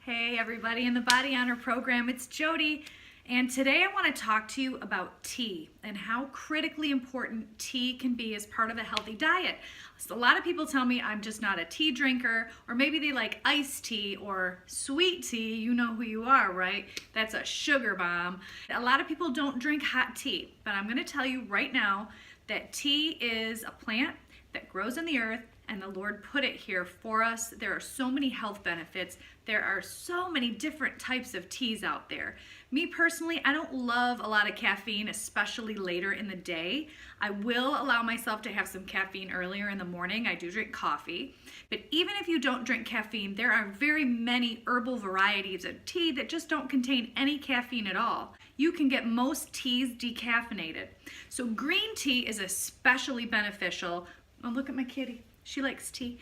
Hey everybody in the Body Honor program, it's Jody, and today I want to talk to you about tea and how critically important tea can be as part of a healthy diet. So a lot of people tell me I'm just not a tea drinker, or maybe they like iced tea or sweet tea. You know who you are, right? That's a sugar bomb. A lot of people don't drink hot tea, but I'm going to tell you right now that tea is a plant that grows in the earth, and the Lord put it here for us. There are so many health benefits. There are so many different types of teas out there. Me personally, I don't love a lot of caffeine, especially later in the day. I will allow myself to have some caffeine earlier in the morning. I do drink coffee. But even if you don't drink caffeine, there are very many herbal varieties of tea that just don't contain any caffeine at all. You can get most teas decaffeinated. So green tea is especially beneficial. Oh, look at my kitty. She likes tea.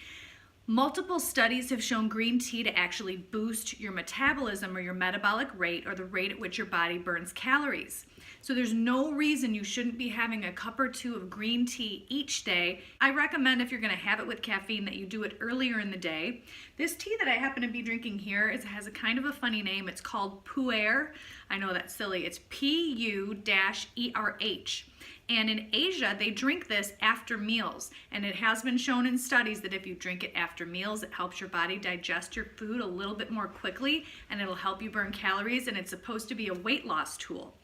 Multiple studies have shown green tea to actually boost your metabolism or your metabolic rate, or the rate at which your body burns calories. So there's no reason you shouldn't be having a cup or two of green tea each day. I recommend, if you're going to have it with caffeine, that you do it earlier in the day. This tea that I happen to be drinking here has a kind of a funny name. It's called Pu'er. I know that's silly. It's P-U--E-R-H. And in Asia, they drink this after meals. And it has been shown in studies that if you drink it after meals, it helps your body digest your food a little bit more quickly, and it'll help you burn calories, and it's supposed to be a weight loss tool.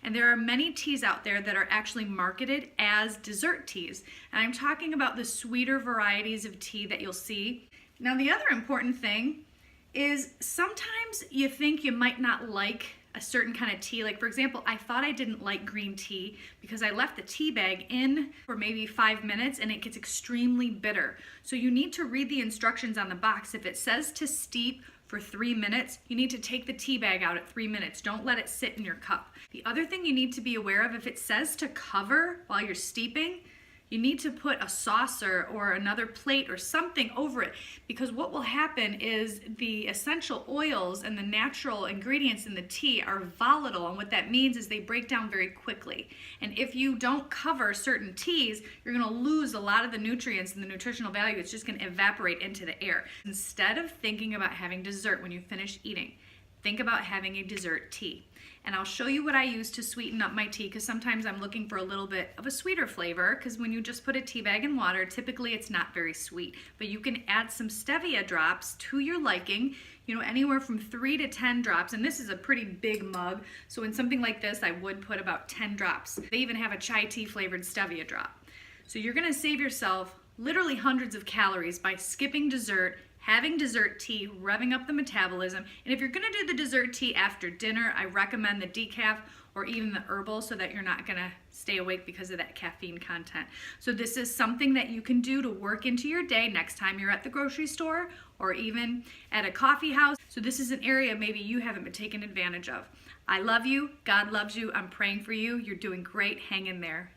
And there are many teas out there that are actually marketed as dessert teas. And I'm talking about the sweeter varieties of tea that you'll see. Now, the other important thing is sometimes you think you might not like a certain kind of tea. Like, for example, I thought I didn't like green tea because I left the tea bag in for maybe 5 minutes and it gets extremely bitter. So you need to read the instructions on the box. If it says to steep for 3 minutes, you need to take the tea bag out at 3 minutes. Don't let it sit in your cup. The other thing you need to be aware of, if it says to cover while you're steeping, you need to put a saucer or another plate or something over it, because what will happen is the essential oils and the natural ingredients in the tea are volatile, and what that means is they break down very quickly. And if you don't cover certain teas, you're going to lose a lot of the nutrients and the nutritional value. It's just going to evaporate into the air. Instead of thinking about having dessert when you finish eating, think about having a dessert tea. And I'll show you what I use to sweeten up my tea, because sometimes I'm looking for a little bit of a sweeter flavor, because when you just put a tea bag in water, typically it's not very sweet. But you can add some stevia drops to your liking, anywhere from 3 to 10 drops. And this is a pretty big mug, so in something like this, I would put about 10 drops. They even have a chai tea flavored stevia drop. So you're gonna save yourself literally hundreds of calories by skipping dessert, having dessert tea, revving up the metabolism. And if you're gonna do the dessert tea after dinner, I recommend the decaf or even the herbal, so that you're not gonna stay awake because of that caffeine content. So this is something that you can do to work into your day next time you're at the grocery store or even at a coffee house. So this is an area maybe you haven't been taken advantage of. I love you, God loves you, I'm praying for you, you're doing great, hang in there.